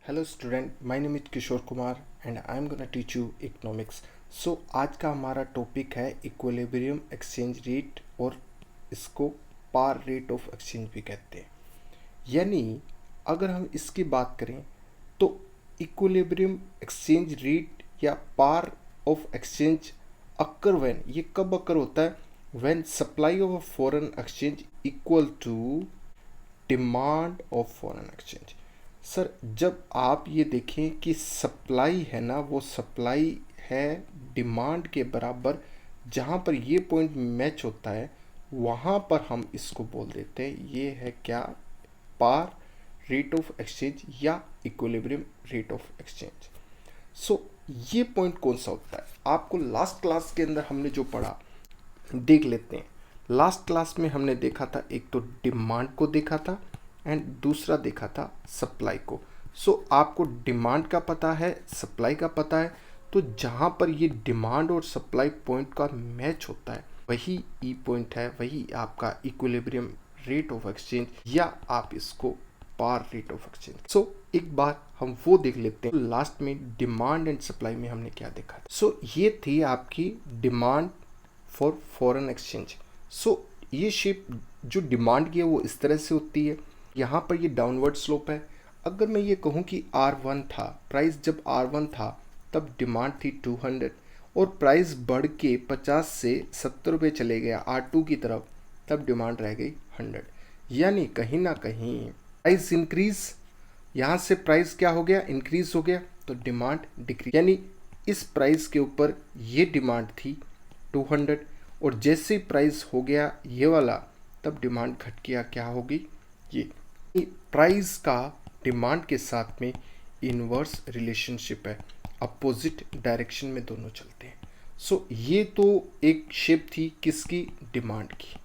Hello student, my name is Kishore Kumar and I am gonna teach you economics. So आज का हमारा topic है equilibrium exchange rate, और इसको पार रेट ऑफ एक्सचेंज भी कहते हैं। यानी अगर हम इसकी बात करें तो इक्विलिब्रियम एक्सचेंज रेट या par of exchange occur when, ये कब अक्कर होता है? When supply of a foreign exchange equal to demand of foreign exchange. Sir, जब आप ये देखें कि सप्लाई है ना, वो सप्लाई है डिमांड के बराबर, जहाँ पर ये पॉइंट मैच होता है वहाँ पर हम इसको बोल देते हैं ये है क्या? पार रेट ऑफ एक्सचेंज या इक्विलिब्रियम रेट ऑफ एक्सचेंज। सो ये पॉइंट कौन सा होता है? आपको लास्ट क्लास के अंदर हमने जो पढ़ा देख लेते हैं। लास्ट क्लास में हमने देखा था, एक तो डिमांड को देखा था एंड दूसरा देखा था सप्लाई को। सो आपको डिमांड का पता है, सप्लाई का पता है, तो जहाँ पर ये डिमांड और सप्लाई पॉइंट का मैच होता है वही ई पॉइंट है, वही आपका इक्विलिब्रियम रेट ऑफ एक्सचेंज, या आप इसको पार रेट ऑफ एक्सचेंज। सो एक बार हम वो देख लेते हैं। लास्ट में डिमांड एंड सप्लाई में हमने क्या देखा था? सो ये थी आपकी डिमांड फॉर फॉरेन एक्सचेंज। सो ये शेप जो डिमांड की है वो इस तरह से होती है। यहाँ पर ये डाउनवर्ड स्लोप है। अगर मैं ये कहूँ कि R1 था, प्राइस जब R1 था तब डिमांड थी 200, और प्राइस बढ़ के 50 से 70 रुपये चले गया R2 की तरफ, तब डिमांड रह गई 100। यानी कहीं ना कहीं प्राइस इंक्रीज, यहाँ से प्राइस क्या हो गया? इंक्रीज हो गया, तो डिमांड डिक्रीज। यानी इस प्राइस के ऊपर ये डिमांड थी 200, और जैसे ही प्राइस हो गया ये वाला, तब डिमांड घट गया, क्या होगी? ये प्राइस का डिमांड के साथ में इनवर्स रिलेशनशिप है, अपोजिट डायरेक्शन में दोनों चलते हैं। सो ये तो एक शेप थी किसकी? डिमांड की।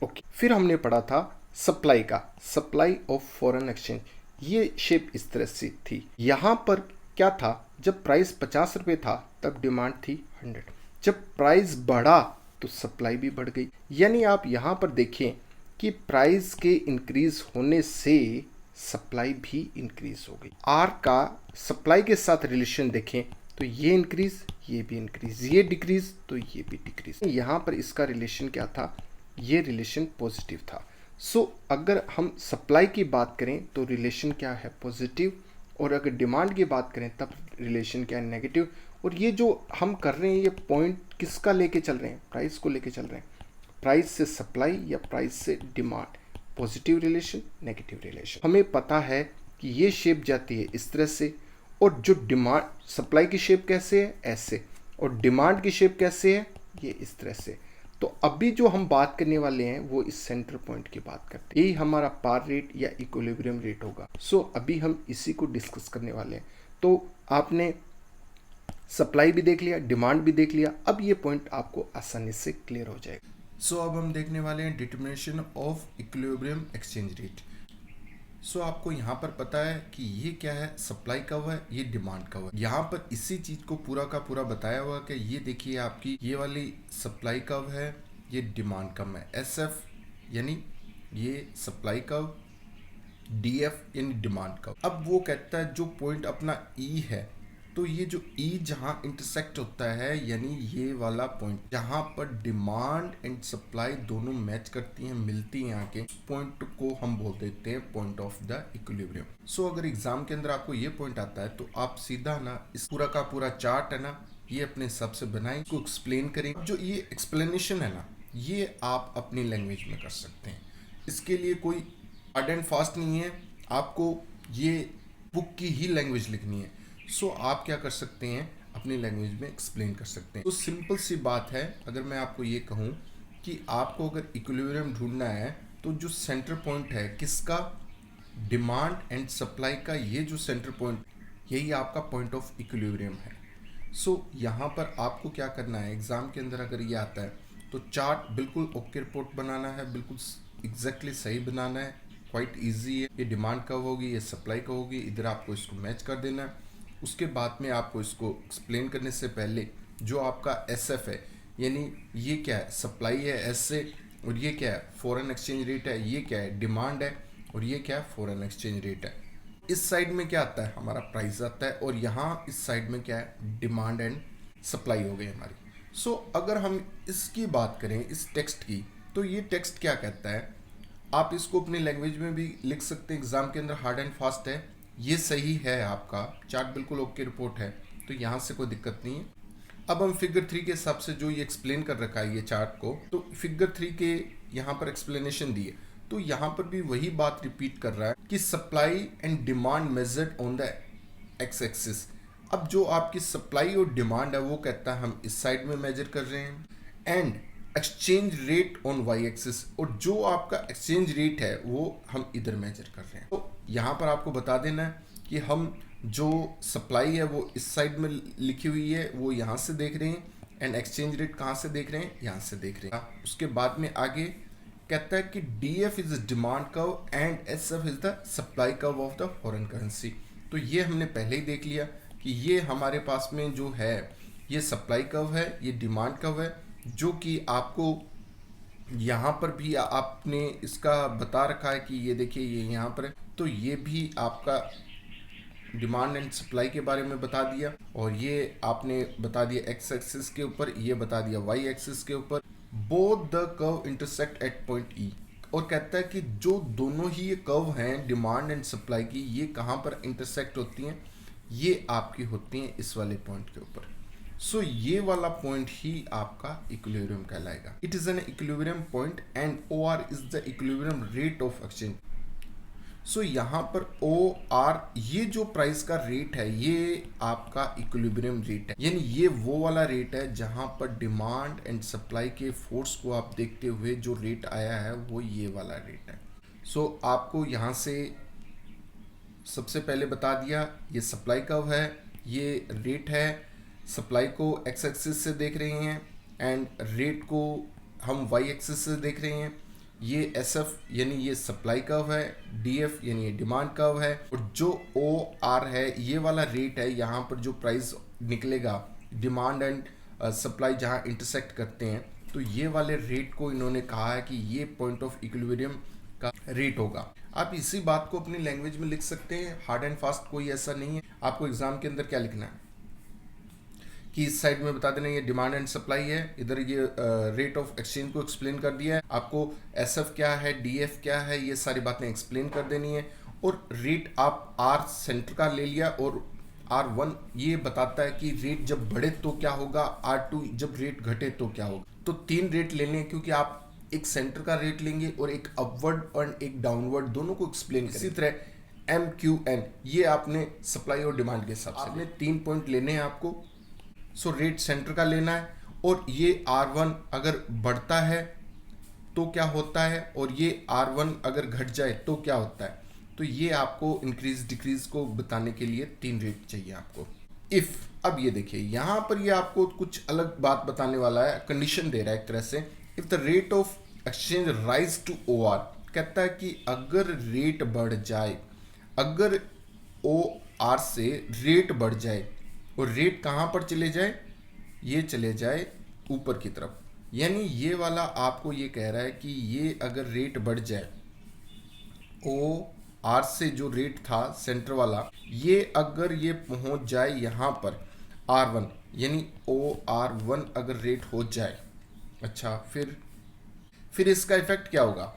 ओके, फिर हमने पढ़ा था सप्लाई का, सप्लाई ऑफ फॉरेन एक्सचेंज। ये शेप इस तरह से थी। यहाँ पर क्या था? जब प्राइस 50 रुपये था तब डिमांड थी 100। जब प्राइस बढ़ा तो सप्लाई भी बढ़ गई। यानी आप यहाँ पर देखें कि प्राइस के इंक्रीज होने से सप्लाई भी इंक्रीज हो गई। आर का सप्लाई के साथ रिलेशन देखें तो ये इंक्रीज, ये भी इंक्रीज, ये डिक्रीज तो ये भी डिक्रीज। यहाँ पर इसका रिलेशन क्या था? ये रिलेशन पॉजिटिव था। सो अगर हम सप्लाई की बात करें तो रिलेशन क्या है? पॉजिटिव। और अगर डिमांड की बात करें तब रिलेशन क्या है? नेगेटिव। और ये जो हम कर रहे हैं ये पॉइंट किसका लेके चल रहे हैं? प्राइस को लेके चल रहे हैं। प्राइस से सप्लाई या प्राइस से demand, positive relation, negative relation. हमें पता है कि ये शेप जाती है इस तरह से, और जो डिमांड सप्लाई की शेप कैसे है? ऐसे। और डिमांड की शेप कैसे है? ये इस तरह से। तो अभी जो हम बात करने वाले हैं वो इस सेंटर पॉइंट की बात करते हैं। यही हमारा पार रेट या इक्विलिब्रियम रेट होगा। सो अभी हम इसी को डिस्कस करने वाले हैं। तो आपने सप्लाई भी देख लिया, डिमांड भी देख लिया, अब ये पॉइंट आपको आसानी से क्लियर हो जाएगा। सो अब हम देखने वाले हैं determination of equilibrium exchange rate. So आपको यहाँ पर पता है कि ये क्या है? सप्लाई कर्व है, ये डिमांड कर्व है। यहाँ पर इसी चीज को पूरा का पूरा बताया हुआ कि ये देखिए आपकी ये वाली सप्लाई कर्व है, ये डिमांड कर्व है। SF यानी ये सप्लाई कर्व, DF यानी डिमांड कर्व। अब वो कहता है जो पॉइंट अपना E है, तो ये जो E जहाँ इंटरसेक्ट होता है, यानी ये वाला पॉइंट जहाँ पर डिमांड एंड सप्लाई दोनों मैच करती हैं, मिलती हैं, आके पॉइंट को हम बोल देते हैं पॉइंट ऑफ द इक्विलिब्रियम। सो अगर एग्जाम के अंदर आपको ये पॉइंट आता है तो आप सीधा ना इस पूरा का पूरा चार्ट है ना, ये अपने हिसाब से बनाएं, इसको एक्सप्लेन करें। जो ये एक्सप्लेनेशन है ना, ये आप अपनी लैंग्वेज में कर सकते हैं। इसके लिए कोई हार्ड एंड फास्ट नहीं है, आपको ये बुक की ही लैंग्वेज लिखनी है। सो आप क्या कर सकते हैं? अपनी लैंग्वेज में एक्सप्लेन कर सकते हैं। तो सिंपल सी बात है, अगर मैं आपको ये कहूँ कि आपको अगर इक्विलिब्रियम ढूंढना है तो जो सेंटर पॉइंट है किसका? डिमांड एंड सप्लाई का, ये जो सेंटर पॉइंट, यही आपका पॉइंट ऑफ इक्विलिब्रियम है। सो यहाँ पर आपको क्या करना है? एग्जाम के अंदर अगर ये आता है तो चार्ट बिल्कुल ओके रिपोर्ट बनाना है, बिल्कुल एग्जैक्टली सही बनाना है, क्वाइट ईजी है। ये डिमांड कब होगी, ये सप्लाई कब होगी, इधर आपको इसको मैच कर देना है। उसके बाद में आपको इसको एक्सप्लेन करने से पहले जो आपका SF है, यानी ये क्या है? सप्लाई है S से, और ये क्या है? फॉरेन एक्सचेंज रेट है। ये क्या है? डिमांड है, और ये क्या है? फॉरेन एक्सचेंज रेट है। इस साइड में क्या आता है, हमारा प्राइस आता है, और यहाँ इस साइड में क्या है, डिमांड एंड सप्लाई हो गई हमारी। सो अगर हम इसकी बात करें, इस टेक्स्ट की, तो ये टेक्स्ट क्या कहता है, आप इसको अपनी लैंग्वेज में भी लिख सकते हैं, एग्जाम के अंदर हार्ड एंड फास्ट है, ये सही है, आपका चार्ट बिल्कुल ओके रिपोर्ट है, तो यहाँ से कोई दिक्कत नहीं है। अब हम फिगर 3 के हिसाब से जो ये एक्सप्लेन कर रखा है ये चार्ट को, तो फिगर 3 के यहाँ पर एक्सप्लेनेशन दिए, तो यहाँ पर भी वही बात रिपीट कर रहा है कि supply and demand measured on the x axis. अब जो आपकी सप्लाई और डिमांड है वो कहता है हम इस साइड में मेजर कर रहे हैं, and exchange rate on Y axis, और जो आपका एक्सचेंज रेट है वो हम इधर मेजर कर रहे हैं। तो यहाँ पर आपको बता देना है कि हम जो सप्लाई है वो इस साइड में लिखी हुई है, वो यहाँ से देख रहे हैं, एंड एक्सचेंज रेट कहाँ से देख रहे हैं, यहाँ से देख रहे हैं। उसके बाद में आगे कहता है कि DF is demand curve and SF is the supply curve of the foreign currency. तो ये हमने पहले ही देख लिया कि ये हमारे पास में जो है ये सप्लाई कर्व है, ये डिमांड कर्व है, जो कि आपको यहाँ पर भी आपने इसका बता रखा है कि ये देखिए ये यहाँ पर है, तो ये भी आपका डिमांड एंड सप्लाई के बारे में बता दिया, और ये आपने बता दिया एक्स एक्सिस के ऊपर, ये बता दिया वाई एक्सिस के ऊपर। Both the curve intersect at point ई, और कहता है कि जो दोनों ही ये कर्व हैं डिमांड एंड सप्लाई की, ये कहाँ पर इंटरसेक्ट होती हैं, ये आपकी होती हैं इस वाले पॉइंट के ऊपर। सो ये वाला पॉइंट ही आपका इक्विलिब्रियम कहलाएगा। It is an equilibrium point and OR is the equilibrium rate of exchange. So यहाँ पर OR, ये जो प्राइस का रेट है ये आपका इक्विलिब्रियम रेट है, यानी ये वो वाला रेट है जहाँ पर डिमांड एंड सप्लाई के फोर्स को आप देखते हुए जो रेट आया है वो ये वाला रेट है। सो आपको यहाँ से सबसे पहले बता दिया ये सप्लाई कर्व है, ये रेट है, सप्लाई को एक्स एक्सिस से देख रहे हैं एंड रेट को हम वाई एक्सिस से देख रहे हैं। ये SF यानी ये सप्लाई कर्व है, DF यानी ये डिमांड कर्व है, और जो OR है ये वाला रेट है, यहाँ पर जो प्राइस निकलेगा डिमांड एंड सप्लाई जहाँ इंटरसेक्ट करते हैं, तो ये वाले रेट को इन्होंने कहा है कि ये पॉइंट ऑफ इक्विलिब्रियम का रेट होगा। आप इसी बात को अपनी लैंग्वेज में लिख सकते हैं, हार्ड एंड फास्ट कोई ऐसा नहीं है। आपको एग्जाम के अंदर क्या लिखना है कि इस साइड में बता देना ये डिमांड एंड सप्लाई है, इधर ये रेट ऑफ एक्सचेंज को एक्सप्लेन कर दिया है, आपको SF क्या है, DF क्या है, ये सारी बातें एक्सप्लेन कर देनी है, और रेट आप R सेंटर का ले लिया, और R1 ये बताता है कि रेट जब बढ़े तो क्या होगा, R2 जब रेट घटे तो क्या होगा। तो 3 रेट लेने हैं, क्योंकि आप एक सेंटर का रेट लेंगे और एक अपवर्ड और एक डाउनवर्ड दोनों को एक्सप्लेन करेंगे। इसी तरह MQN ये आपने सप्लाई और डिमांड के हिसाब से आपने 3 पॉइंट लेने हैं आपको। सो रेट सेंटर का लेना है, और ये R1 अगर बढ़ता है तो क्या होता है, और ये R1 अगर घट जाए तो क्या होता है। तो ये आपको इंक्रीज डिक्रीज को बताने के लिए 3 रेट चाहिए आपको। इफ, अब ये देखिए यहाँ पर ये आपको कुछ अलग बात बताने वाला है, कंडीशन दे रहा है एक तरह से। If the rate of exchange rise to OR, कहता है कि अगर रेट बढ़ जाए, अगर OR से रेट बढ़ जाए, और रेट कहाँ पर चले जाए, ये चले जाए ऊपर की तरफ, यानी ये वाला आपको ये कह रहा है कि ये अगर रेट बढ़ जाए, OR से जो रेट था सेंटर वाला, ये अगर ये पहुंच जाए यहाँ पर R1, यानी OR1 अगर रेट हो जाए, अच्छा फिर इसका इफेक्ट क्या होगा,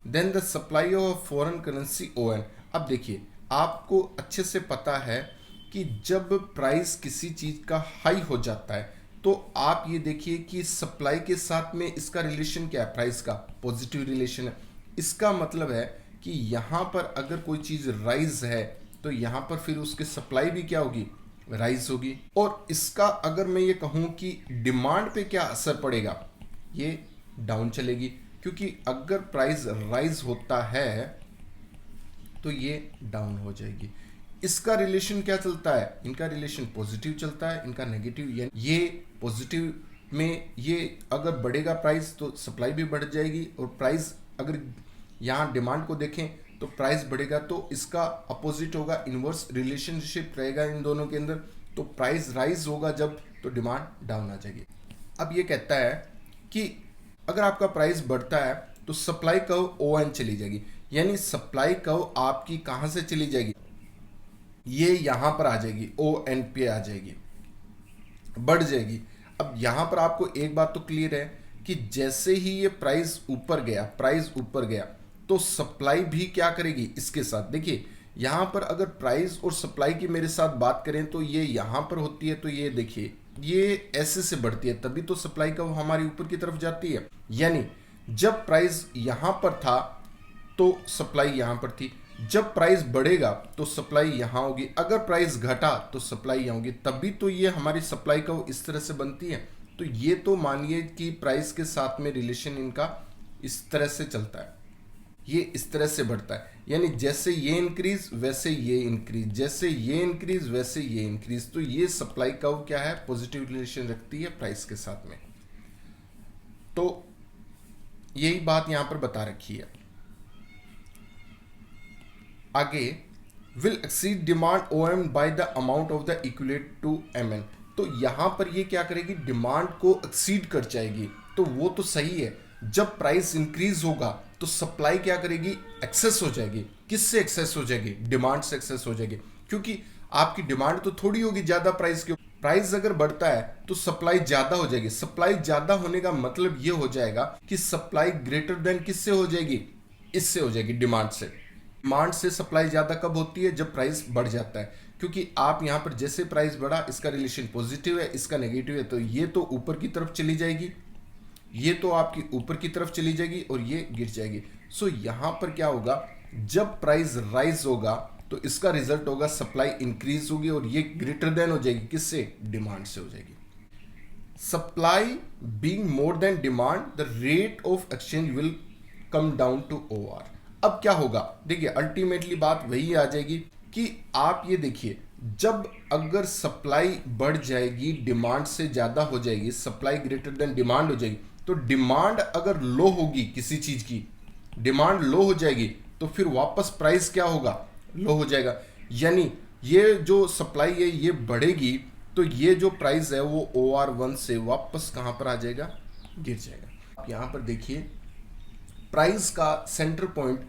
then the supply of foreign currency ON। अब देखिए आपको अच्छे से पता है कि जब प्राइस किसी चीज का हाई हो जाता है, तो आप ये देखिए कि सप्लाई के साथ में इसका रिलेशन क्या है, प्राइस का पॉजिटिव रिलेशन है। इसका मतलब है कि यहाँ पर अगर कोई चीज राइज है, तो यहाँ पर फिर उसकी सप्लाई भी क्या होगी, राइज होगी। और इसका अगर मैं ये कहूँ कि डिमांड पे क्या असर पड़ेगा, ये डाउन चलेगी, क्योंकि अगर प्राइस राइज होता है तो ये डाउन हो जाएगी। इसका रिलेशन क्या चलता है, इनका रिलेशन पॉजिटिव चलता है, इनका नेगेटिव। ये पॉजिटिव में ये अगर बढ़ेगा प्राइस तो सप्लाई भी बढ़ जाएगी, और प्राइस अगर यहाँ डिमांड को देखें तो प्राइस बढ़ेगा तो इसका अपोजिट होगा, इनवर्स रिलेशनशिप रहेगा इन दोनों के अंदर। तो प्राइस राइज होगा जब, तो डिमांड डाउन आ जाएगी। अब ये कहता है कि अगर आपका प्राइस बढ़ता है तो सप्लाई कर्व ON चली जाएगी, यानी सप्लाई कर्व आपकी कहाँ से चली जाएगी, ये यहां पर आ जाएगी, ओ एन पे आ जाएगी, बढ़ जाएगी। अब यहां पर आपको एक बात तो क्लियर है कि जैसे ही ये प्राइस ऊपर गया, प्राइस ऊपर गया, तो सप्लाई भी क्या करेगी इसके साथ। देखिए यहां पर अगर प्राइस और सप्लाई की मेरे साथ बात करें तो ये यहां पर होती है, तो ये देखिए ये ऐसे से बढ़ती है, तभी तो सप्लाई का हमारी ऊपर की तरफ जाती है। यानी जब प्राइस यहां पर था तो सप्लाई यहां पर थी, जब प्राइस बढ़ेगा तो सप्लाई यहां होगी, अगर प्राइस घटा तो सप्लाई यहां होगी, तभी तो ये हमारी सप्लाई का इस तरह से बनती है। तो ये तो मानिए कि प्राइस के साथ में रिलेशन इनका इस तरह से चलता है, ये इस तरह से बढ़ता है। यानी जैसे ये इंक्रीज वैसे ये इंक्रीज, जैसे ये इंक्रीज वैसे ये इंक्रीज। तो ये सप्लाई कर्व क्या है, पॉजिटिव रिलेशन रखती है प्राइस के साथ में। तो यही बात यहां पर बता रखी है। आगे, will exceed demand OM by the amount of the इक्विलेट टू MN। तो यहां पर ये क्या करेगी, डिमांड को एक्सीड कर जाएगी। तो वो तो सही है, जब प्राइस इंक्रीज होगा तो सप्लाई क्या करेगी, एक्सेस हो जाएगी। किससे एक्सेस हो जाएगी, डिमांड से एक्सेस हो जाएगी, क्योंकि आपकी डिमांड तो थोड़ी होगी ज्यादा प्राइस के। प्राइस अगर बढ़ता है तो सप्लाई ज्यादा हो जाएगी। सप्लाई ज्यादा होने का मतलब ये हो जाएगा कि सप्लाई ग्रेटर देन किससे हो जाएगी, इससे हो जाएगी, डिमांड से। डिमांड से सप्लाई ज्यादा कब होती है, जब प्राइस बढ़ जाता है, क्योंकि आप यहां पर जैसे प्राइस बढ़ा इसका रिलेशन पॉजिटिव है, इसका नेगेटिव है, तो ये तो ऊपर की तरफ चली जाएगी, ये तो आपकी ऊपर की तरफ चली जाएगी और ये गिर जाएगी। सो यहां पर क्या होगा, जब प्राइस राइज होगा तो इसका रिजल्ट होगा सप्लाई इंक्रीज होगी और ये ग्रेटर देन हो जाएगी, किससे, डिमांड से हो जाएगी। Supply being more than demand, the rate of exchange will come down to OR। अब क्या होगा, देखिए अल्टीमेटली बात वही आ जाएगी कि आप ये देखिए, जब अगर सप्लाई बढ़ जाएगी, डिमांड से ज्यादा हो जाएगी, सप्लाई ग्रेटर देन डिमांड हो जाएगी, तो डिमांड अगर लो होगी किसी चीज की, डिमांड लो हो जाएगी, तो फिर वापस प्राइस क्या होगा, लो हो जाएगा। यानी ये जो सप्लाई है ये बढ़ेगी, तो ये जो प्राइस है वो OR1 से वापस कहां पर आ जाएगा, गिर जाएगा। आप यहां पर देखिए प्राइस का सेंटर पॉइंट,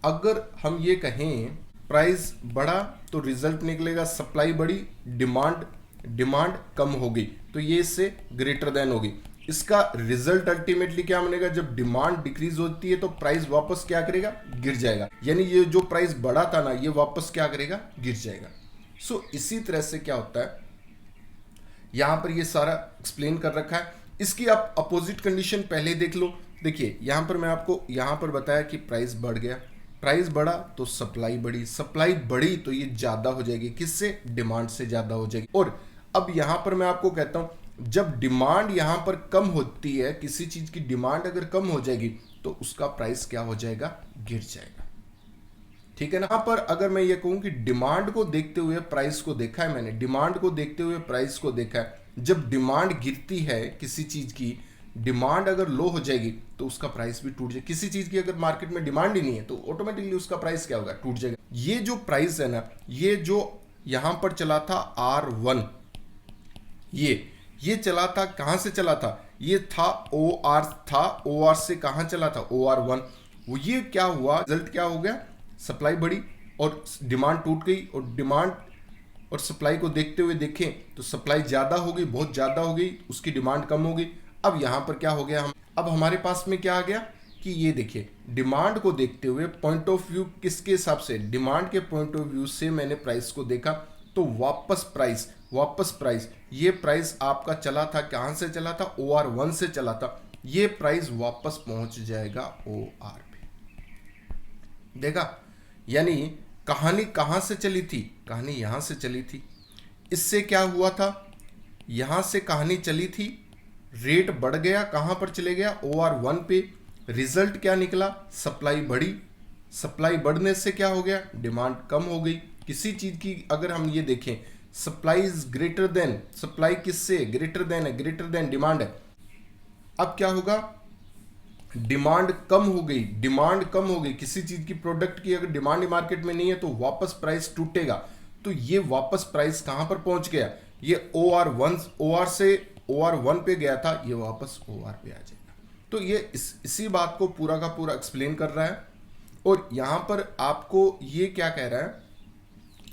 अगर हम ये कहें प्राइस बढ़ा तो रिजल्ट निकलेगा सप्लाई बढ़ी, डिमांड कम हो गई, तो ये इससे ग्रेटर देन होगी। इसका रिजल्ट अल्टीमेटली क्या बनेगा, जब डिमांड डिक्रीज होती है तो प्राइस वापस क्या करेगा, गिर जाएगा। यानी ये जो प्राइस बढ़ा था ना, ये वापस क्या करेगा, गिर जाएगा। सो इसी तरह से क्या होता है, यहां पर ये सारा एक्सप्लेन कर रखा है। इसकी आप अपोजिट कंडीशन पहले देख लो। देखिए यहां पर मैं आपको यहां पर बताया कि प्राइस बढ़ गया, प्राइस बढ़ा तो सप्लाई बढ़ी, सप्लाई बढ़ी तो ये ज्यादा हो जाएगी, किससे, डिमांड से ज्यादा हो जाएगी। और अब यहां पर मैं आपको कहता हूं, जब डिमांड यहां पर कम होती है, किसी चीज की डिमांड अगर कम हो जाएगी तो उसका प्राइस क्या हो जाएगा, गिर जाएगा। ठीक है ना। यहां पर अगर मैं ये कहूं कि डिमांड को देखते हुए प्राइस को देखा है मैंने, डिमांड को देखते हुए प्राइस को देखा है, जब डिमांड गिरती है किसी चीज की, डिमांड अगर लो हो जाएगी तो उसका प्राइस भी टूट जाएगा। किसी चीज की अगर मार्केट में डिमांड ही नहीं है तो ऑटोमेटिकली उसका प्राइस क्या होगा, टूट जाएगा। ये जो प्राइस है ना, ये जो यहां पर चला था R1, ये चला था, कहां से चला था, ये था OR, था OR से कहां चला था, OR1। वो ये क्या हुआ, रिजल्ट क्या हो गया, सप्लाई बढ़ी और डिमांड टूट गई, और डिमांड और सप्लाई को देखते हुए देखें तो सप्लाई ज्यादा हो गई, बहुत ज्यादा हो गई, उसकी डिमांड कम हो गई। अब यहां पर क्या हो गया, अब हमारे पास में क्या आ गया कि ये देखिए, डिमांड को देखते हुए पॉइंट ऑफ व्यू किसके हिसाब से, डिमांड के पॉइंट ऑफ व्यू से मैंने प्राइस को देखा, तो वापस प्राइस, ये प्राइस आपका चला था, कहां से चला था, OR1 से चला था, ये प्राइस वापस पहुंच जाएगा OR पे। देखा, यानी कहानी कहां से चली थी, कहानी यहां से चली थी। इससे क्या हुआ था, यहां से कहानी चली थी, रेट बढ़ गया, कहां पर चले गया, OR1 पे। रिजल्ट क्या निकला, सप्लाई बढ़ी, सप्लाई बढ़ने से क्या हो गया, डिमांड कम हो गई। किसी चीज की अगर हम ये देखें, supply is greater than, supply किससे ग्रेटर देन है, ग्रेटर देन डिमांड है। अब क्या होगा, डिमांड कम हो गई, किसी चीज की प्रोडक्ट की अगर डिमांड मार्केट में नहीं है तो वापस प्राइस टूटेगा। तो ये वापस प्राइस कहां पर पहुंच गया, ये OR से OR1 पे गया था, ये वापस OR पे आ जाएगा। तो ये इसी बात को पूरा का पूरा एक्सप्लेन कर रहा है। और यहां पर आपको ये क्या कह रहा है,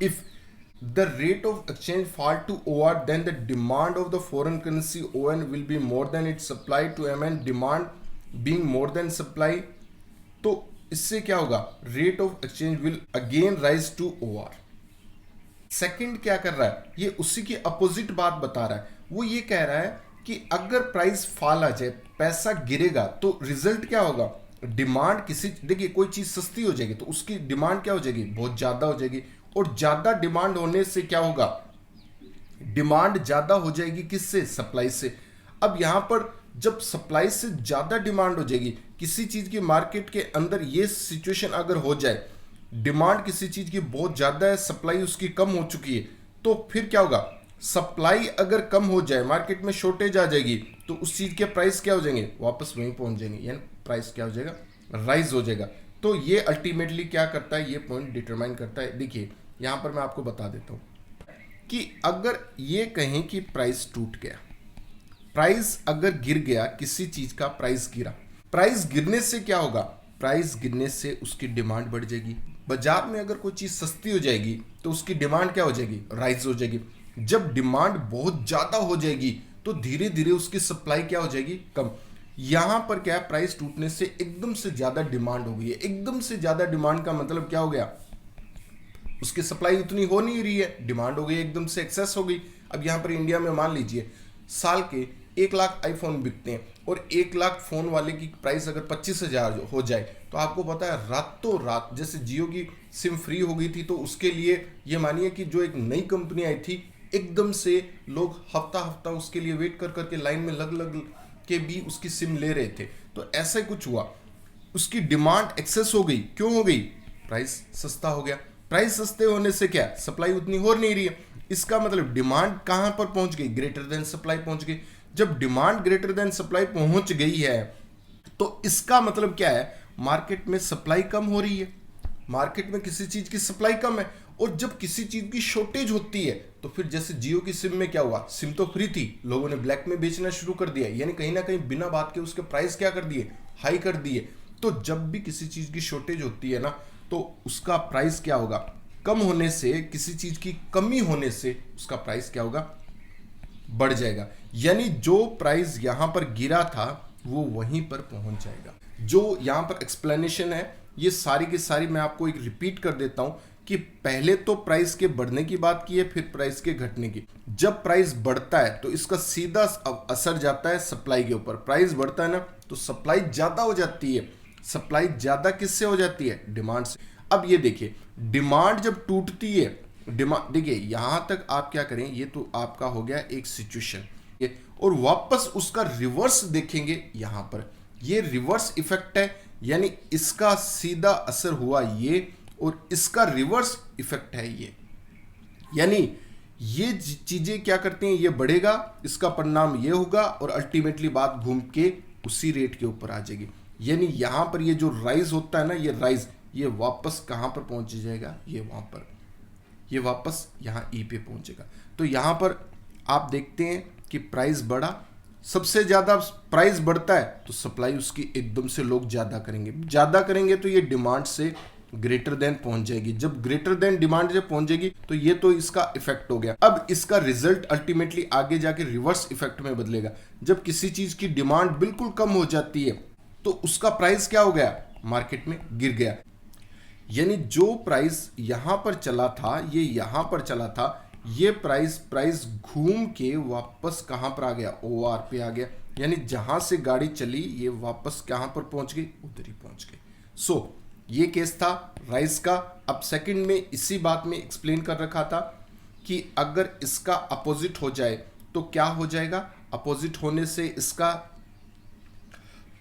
if the rate of exchange fall to OR, then the demand of the foreign currency ON will be more than its supply to MN, demand being more than supply. तो इससे क्या होगा, rate of exchange will again rise to OR. Second क्या कर रहा है, ये उसी की अपोजिट बात बता रहा है. वो ये कह रहा है कि अगर प्राइस फॉल आ जाए, पैसा गिरेगा, तो रिजल्ट क्या होगा, डिमांड किसी, देखिए कोई चीज सस्ती हो जाएगी तो उसकी डिमांड क्या हो जाएगी, बहुत ज्यादा हो जाएगी. और ज्यादा डिमांड होने से क्या होगा, डिमांड ज्यादा हो जाएगी किससे, सप्लाई से. अब यहां पर जब सप्लाई से ज्यादा डिमांड हो जाएगी किसी चीज की, मार्केट के अंदर ये सिचुएशन अगर हो जाए, डिमांड किसी चीज की बहुत ज्यादा है, सप्लाई उसकी कम हो चुकी है, तो फिर क्या होगा, सप्लाई अगर कम हो जाए, मार्केट में शॉर्टेज आ जाएगी, तो उस चीज के प्राइस क्या हो जाएंगे, वापस वहीं पहुंच जाएंगे, यानी प्राइस क्या हो जाएगा, राइज हो जाएगा. तो ये अल्टीमेटली क्या करता है, ये पॉइंट डिटरमाइन करता है. देखिए यहां पर मैं आपको बता देता हूं कि अगर ये कहें कि प्राइस टूट गया, प्राइस अगर गिर गया, किसी चीज का प्राइस गिरा, प्राइस गिरने से क्या होगा, प्राइस गिरने से उसकी डिमांड बढ़ जाएगी. बाजार में अगर कोई चीज सस्ती हो जाएगी तो उसकी डिमांड क्या हो जाएगी, राइज हो जाएगी. जब डिमांड बहुत ज्यादा हो जाएगी तो धीरे धीरे उसकी सप्लाई क्या हो जाएगी, कम. यहां पर क्या है, प्राइस टूटने से एकदम से ज्यादा डिमांड हो गई है. एकदम से ज्यादा डिमांड का मतलब क्या हो गया, उसकी सप्लाई उतनी हो नहीं रही है, डिमांड हो गई, एकदम से एक्सेस हो गई. अब यहां पर इंडिया में मान लीजिए साल के 1 लाख आईफोन बिकते हैं और 1 लाख फोन वाले की प्राइस अगर 25,000 हो जाए, तो आपको पता है रातों रात, जैसे जियो की सिम फ्री हो गई थी, तो उसके लिए ये मानिए कि जो एक नई कंपनी आई थी, एकदम से लोग हफ्ता हफ्ता उसके लिए वेट कर करके लाइन में लग लग के भी उसकी सिम ले रहे थे. तो ऐसा ही कुछ हुआ, उसकी डिमांड एक्सेस हो गई. क्यों हो गई, प्राइस सस्ता हो गया. प्राइस सस्ते होने से क्या, सप्लाई उतनी हो नहीं रही है. इसका मतलब डिमांड कहां पर पहुंच गई, ग्रेटर देन सप्लाई पहुंच गई. जब डिमांड ग्रेटर देन सप्लाई पहुंच गई है, तो इसका मतलब क्या है, मार्केट में सप्लाई कम हो रही है, मार्केट में किसी चीज की सप्लाई कम है. और जब किसी चीज की शॉर्टेज होती है, तो फिर जैसे जियो की सिम में क्या हुआ, सिम तो फ्री थी, लोगों ने ब्लैक में बेचना शुरू कर दिया, यानी कहीं ना कहीं बिना बात के उसके प्राइस क्या कर दिए, हाई कर दिए. तो जब भी किसी चीज की शॉर्टेज होती है ना, तो उसका प्राइस क्या होगा, कम होने से, किसी चीज की कमी होने से उसका प्राइस क्या होगा, बढ़ जाएगा. यानी जो प्राइस यहां पर गिरा था वो वहीं पर पहुंच जाएगा. जो यहां पर एक्सप्लेनेशन है, ये सारी की सारी मैं आपको एक रिपीट कर देता हूं कि पहले तो प्राइस के बढ़ने की बात की है, फिर प्राइस के घटने की. जब प्राइस बढ़ता है तो इसका सीधा असर जाता है सप्लाई के ऊपर. प्राइस बढ़ता है ना, तो सप्लाई ज्यादा हो जाती है. सप्लाई ज्यादा किससे हो जाती है, डिमांड से. अब ये देखिए, डिमांड जब टूटती है, डिमांड, देखिए यहां तक आप क्या करें, ये तो आपका हो गया एक सिचुएशन, और वापस उसका रिवर्स देखेंगे. यहां पर ये रिवर्स इफेक्ट है, यानी इसका सीधा असर हुआ ये, और इसका रिवर्स इफेक्ट है ये. यानी ये चीजें क्या करती हैं, ये बढ़ेगा, इसका परिणाम ये होगा, और अल्टीमेटली बात घूम के उसी रेट के ऊपर आ जाएगी. यानी यहां पर ये जो राइज होता है ना, ये राइज, ये वापस कहां पर पहुंच जाएगा, ये वहां पर, ये वापस यहां ई पे पहुंचेगा. तो यहां पर आप देखते हैं कि प्राइस बढ़ा, सबसे ज्यादा प्राइस बढ़ता है तो सप्लाई उसकी एकदम से लोग ज्यादा करेंगे, ज्यादा करेंगे तो ये डिमांड से ग्रेटर देन पहुंच जाएगी. जब ग्रेटर देन डिमांड जब पहुंच जाएगी, तो ये तो इसका इफेक्ट हो गया. अब इसका रिजल्ट अल्टीमेटली आगे जाके रिवर्स इफेक्ट में बदलेगा. जब किसी चीज की डिमांड बिल्कुल कम हो जाती है, तो उसका प्राइस क्या हो गया, मार्केट में गिर गया. यानी जो प्राइस यहां पर चला था, ये यहां पर चला था, ये प्राइस घूम के वापस कहां पर आ गया, OR पे आ गया. यानी जहां से गाड़ी चली, ये वापस कहां पर पहुंच गई, उधर ही पहुंच गई. सो ये केस था राइस का. अब सेकंड में इसी बात में एक्सप्लेन कर रखा था कि अगर इसका अपोजिट हो जाए तो क्या हो जाएगा. अपोजिट होने से इसका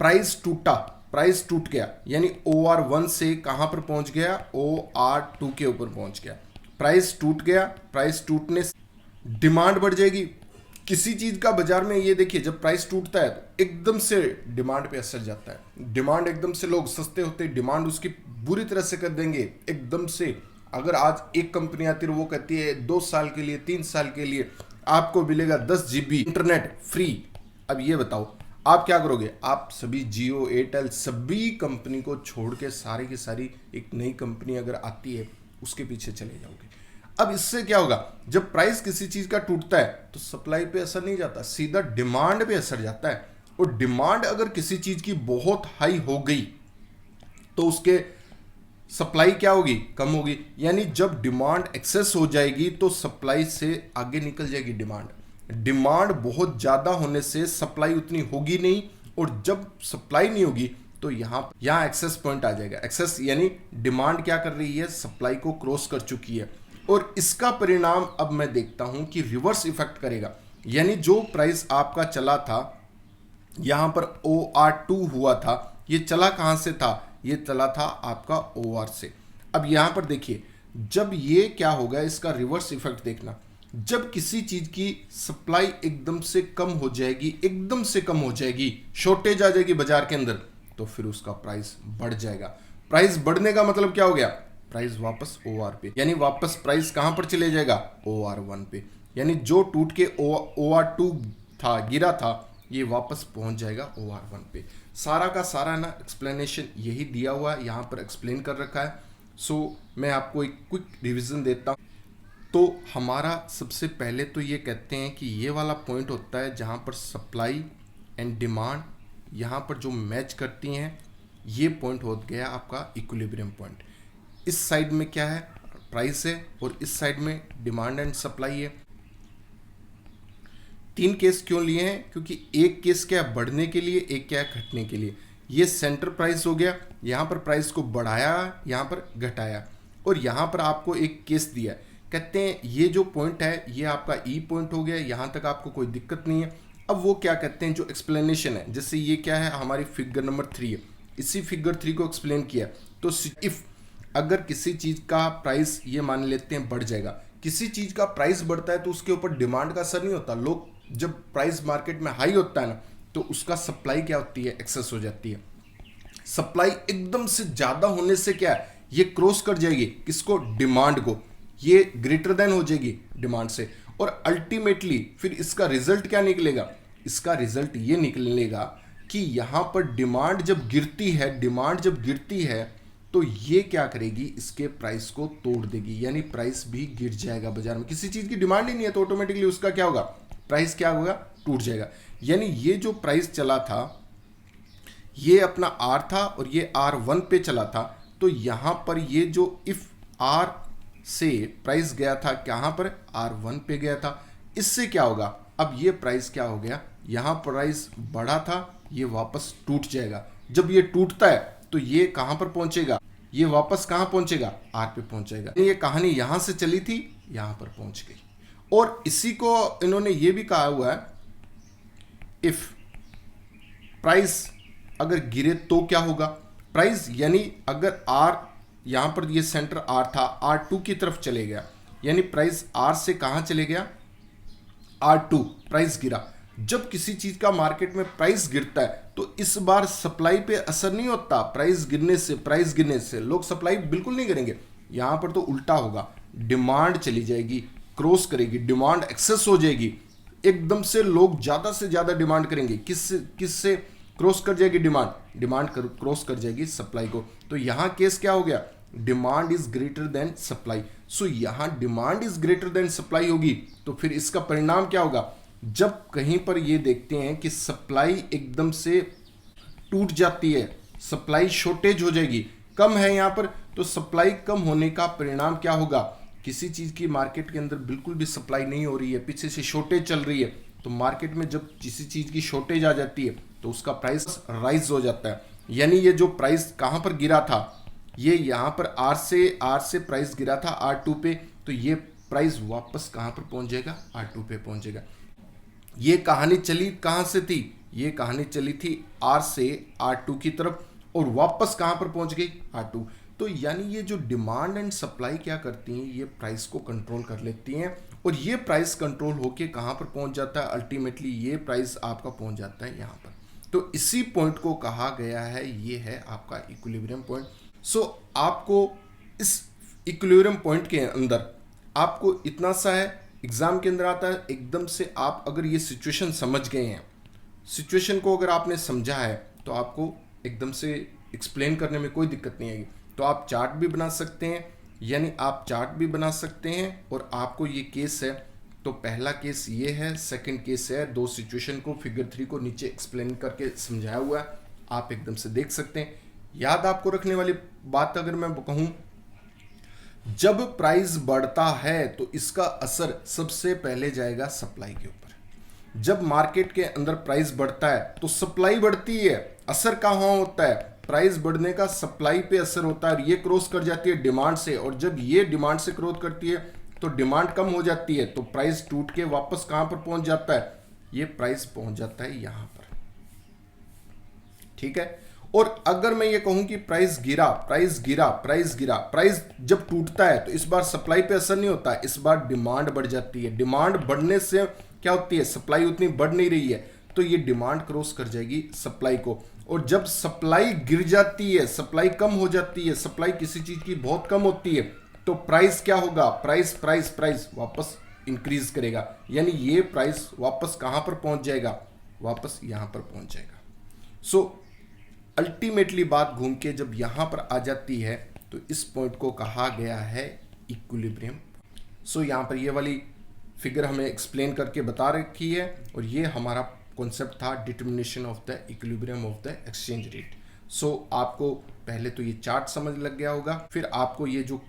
प्राइस टूटा, प्राइस टूट गया, यानी OR1 से कहां पर पहुंच गया, OR2 के ऊपर पहुंच गया. प्राइस टूट गया, प्राइस टूटने से डिमांड बढ़ जाएगी किसी चीज का बाजार में. ये देखिए, जब प्राइस टूटता है तो एकदम से डिमांड पे असर जाता है. डिमांड एकदम से, लोग सस्ते होते हैं, डिमांड उसकी बुरी तरह से कर देंगे एकदम से. अगर आज एक कंपनी आती है, वो कहती है 2 साल के लिए, 3 साल के लिए आपको मिलेगा 10 GB इंटरनेट फ्री. अब ये बताओ आप क्या करोगे, आप सभी जियो, एयरटेल, सभी कंपनी को छोड़ के सारी की सारी एक नई कंपनी अगर आती है उसके पीछे चले जाओगे. अब इससे क्या होगा, जब प्राइस किसी चीज का टूटता है तो सप्लाई पे असर नहीं जाता, सीधा डिमांड पे असर जाता है। और डिमांड अगर किसी चीज की बहुत हाई हो गई तो उसके सप्लाई क्या होगी, कम होगी। यानी जब डिमांड एक्सेस हो जाएगी तो सप्लाई से आगे निकल जाएगी डिमांड। डिमांड बहुत ज़्यादा होने से सप्लाई उतनी होगी नहीं, और जब सप्लाई नहीं होगी तो यहाँ एक्सेस पॉइंट आ जाएगा। एक्सेस यानी डिमांड क्या कर रही है, सप्लाई को क्रॉस कर चुकी है, और इसका परिणाम अब मैं देखता हूं कि रिवर्स इफेक्ट करेगा। यानी जो प्राइस आपका चला था, यहां पर OR2 हुआ था, ये चला कहां से था, ये चला था आपका OR से। अब यहां पर देखिए, जब ये क्या होगा, इसका रिवर्स इफेक्ट देखना। जब किसी चीज की सप्लाई एकदम से कम हो जाएगी, एकदम से कम हो जाएगी, शॉर्टेज आ जाएगी बाजार के अंदर, तो फिर उसका प्राइस बढ़ जाएगा। प्राइस बढ़ने का मतलब क्या हो गया, प्राइस वापस OR पे, यानी वापस प्राइस कहां पर चले जाएगा, OR1 पे। यानी जो टूट के OR2 था, गिरा था, ये वापस पहुंच जाएगा OR1 पे। सारा का सारा ना एक्सप्लेनेशन यही दिया हुआ है, यहाँ पर एक्सप्लेन कर रखा है। सो मैं आपको एक क्विक रिवीजन देता हूँ। तो हमारा सबसे पहले तो ये कहते हैं कि ये वाला पॉइंट होता है जहाँ पर सप्लाई एंड डिमांड यहाँ पर जो मैच करती हैं, ये पॉइंट हो गया आपका इक्विलिब्रियम पॉइंट। इस साइड में क्या है, प्राइस है, और इस साइड में डिमांड एंड सप्लाई है। तीन केस क्यों लिए हैं, क्योंकि एक केस क्या है बढ़ने के लिए, एक क्या है घटने के लिए। ये सेंटर प्राइस हो गया, यहाँ पर प्राइस को बढ़ाया, यहाँ पर घटाया, और यहाँ पर आपको एक केस दिया है। कहते हैं ये जो पॉइंट है ये आपका ई पॉइंट हो गया, यहाँ तक आपको कोई दिक्कत नहीं है। अब वो क्या कहते हैं, जो एक्सप्लेनेशन है, जैसे ये क्या है, हमारी फिगर नंबर 3 है, इसी फिगर 3 को एक्सप्लेन किया। तो इफ अगर किसी चीज का प्राइस, ये मान लेते हैं, बढ़ जाएगा, किसी चीज का प्राइस बढ़ता है तो उसके ऊपर डिमांड का असर नहीं होता। लोग जब प्राइस मार्केट में हाई होता है ना, तो उसका सप्लाई क्या होती है, एक्सेस हो जाती है। सप्लाई एकदम से ज्यादा होने से क्या है, ये क्रॉस कर जाएगी किसको, डिमांड को, ये ग्रेटर देन हो जाएगी डिमांड से। और अल्टीमेटली फिर इसका रिजल्ट क्या निकलेगा, इसका रिजल्ट ये निकलेगा कि यहां पर डिमांड जब गिरती है, तो ये क्या करेगी, इसके प्राइस को तोड़ देगी, यानी प्राइस भी गिर जाएगा बाजार में। किसी चीज की डिमांड ही नहीं है तो ऑटोमेटिकली उसका क्या होगा, प्राइस क्या होगा, टूट जाएगा। यानी ये जो प्राइस चला था, ये अपना R था और ये R1 पे चला था, तो यहां पर ये जो इफ R से प्राइस गया था, कहां पर, R1 पे गया था, इससे क्या होगा, अब ये प्राइस क्या हो गया, यहां प्राइस बढ़ा था, ये वापस टूट जाएगा। जब ये टूटता है तो ये कहां पर पहुंचेगा, ये वापस कहां पहुंचेगा, R पे पहुंचेगा। ये कहानी यहां से चली थी, यहां पर पहुंच गई। और इसी को इन्होंने ये भी कहा हुआ है, इफ प्राइस अगर गिरे तो क्या होगा, प्राइस यानी अगर R, यहां पर ये सेंटर R था, R2 की तरफ चले गया, यानी प्राइस R से कहां चले गया, R2, प्राइस गिरा। जब किसी चीज का मार्केट में प्राइस गिरता है तो इस बार सप्लाई पे असर नहीं होता, प्राइस गिरने से लोग सप्लाई बिल्कुल नहीं करेंगे। यहां पर तो उल्टा होगा, डिमांड चली जाएगी, क्रॉस करेगी, डिमांड एक्सेस हो जाएगी, एकदम से लोग ज्यादा से ज्यादा डिमांड करेंगे। किससे क्रॉस कर जाएगी, डिमांड क्रॉस कर जाएगी सप्लाई को। तो यहां केस क्या हो गया, demand is greater than supply. So यहां demand is greater than supply होगी, तो फिर इसका परिणाम क्या होगा, जब कहीं पर ये देखते हैं कि सप्लाई एकदम से टूट जाती है, सप्लाई शॉर्टेज हो जाएगी, कम है यहां पर, तो सप्लाई कम होने का परिणाम क्या होगा, किसी चीज की मार्केट के अंदर बिल्कुल भी सप्लाई नहीं हो रही है, पीछे से शॉर्टेज चल रही है, तो मार्केट में जब किसी चीज की शॉर्टेज आ जाती है तो उसका प्राइस राइज हो जाता है। यानी ये जो प्राइस कहां पर गिरा था, ये यहां पर R से प्राइस गिरा था R2 पे, तो ये प्राइस वापस कहां पर पहुंच जाएगा, R2 पे पहुंचेगा। ये कहानी चली कहां से थी, ये कहानी चली थी R से R2 की तरफ, और वापस कहां पर पहुंच गई, R2। तो यानी ये जो डिमांड एंड सप्लाई क्या करती हैं, ये प्राइस को कंट्रोल कर लेती हैं, और ये प्राइस कंट्रोल होके कहां पर पहुंच जाता है, अल्टीमेटली ये प्राइस आपका पहुंच जाता है यहां पर। तो इसी पॉइंट को कहा गया है, ये है आपका इक्विलिब्रियम पॉइंट। सो आपको इस इक्विलिब्रियम पॉइंट के अंदर आपको इतना सा है, एग्जाम के अंदर आता है, एकदम से आप अगर ये सिचुएशन समझ गए हैं, सिचुएशन को अगर आपने समझा है, तो आपको एकदम से एक्सप्लेन करने में कोई दिक्कत नहीं आएगी। तो आप चार्ट भी बना सकते हैं, यानी आप चार्ट भी बना सकते हैं और आपको ये केस है तो पहला केस ये है, सेकंड केस है, दो सिचुएशन को फिगर 3 को नीचे एक्सप्लेन करके समझाया हुआ है, आप एकदम से देख सकते हैं। याद आपको रखने वाली बात अगर मैं कहूं, जब प्राइस बढ़ता है तो इसका असर सबसे पहले जाएगा सप्लाई के ऊपर। जब मार्केट के अंदर प्राइस बढ़ता है तो सप्लाई बढ़ती है, असर कहां होता है, प्राइस बढ़ने का सप्लाई पे असर होता है, ये क्रॉस कर जाती है डिमांड से, और जब ये डिमांड से क्रॉस करती है तो डिमांड कम हो जाती है, तो प्राइस टूट के वापस कहां पर पहुंच जाता है, ये प्राइस पहुंच जाता है यहां पर। ठीक है, और अगर मैं ये कहूं कि प्राइस गिरा, प्राइस गिरा, प्राइस गिरा, प्राइस जब टूटता है तो इस बार सप्लाई पे असर नहीं होता, इस बार डिमांड बढ़ जाती है। डिमांड बढ़ने से क्या होती है, सप्लाई उतनी बढ़ नहीं रही है, तो ये डिमांड क्रॉस कर जाएगी सप्लाई को, और जब सप्लाई गिर जाती है, सप्लाई कम हो जाती है, सप्लाई किसी चीज की बहुत कम होती है, तो प्राइस क्या होगा, प्राइस प्राइस प्राइस वापस इंक्रीज करेगा, यानी ये प्राइस वापस कहां पर पहुंच जाएगा, वापस यहां पर पहुंच जाएगा। सो अल्टीमेटली बात घूम के जब यहां पर आ जाती है तो इस पॉइंट को कहा गया है इक्विलिब्रियम। सो यहां पर ये वाली फिगर हमें एक्सप्लेन करके बता रखी है, और ये हमारा कॉन्सेप्ट था determination of the equilibrium of the exchange rate. So आपको पहले तो ये चार्ट समझ लग गया होगा, फिर आपको ये जो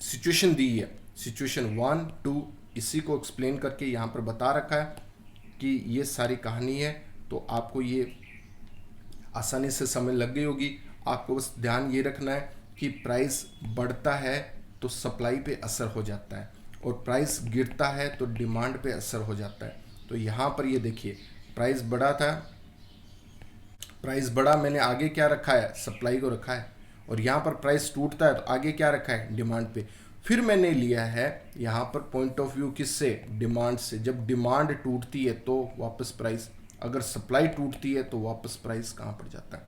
सिचुएशन दी है, सिचुएशन 1 2, इसी को एक्सप्लेन करके यहाँ पर बता रखा है कि ये सारी कहानी है, तो आपको ये आसानी से समझ लग गई होगी। आपको बस ध्यान ये रखना है कि प्राइस बढ़ता है तो सप्लाई पे असर हो जाता है, और प्राइस गिरता है तो डिमांड पे असर हो जाता है। तो यहाँ पर ये देखिए, प्राइस बढ़ा था, प्राइस बढ़ा, मैंने आगे क्या रखा है, सप्लाई को रखा है, और यहाँ पर प्राइस टूटता है तो आगे क्या रखा है, डिमांड पे। फिर मैंने लिया है यहाँ पर पॉइंट ऑफ व्यू किससे, डिमांड से। जब डिमांड टूटती है तो वापस प्राइस, अगर सप्लाई टूटती है तो वापस प्राइस कहाँ पर जाता है,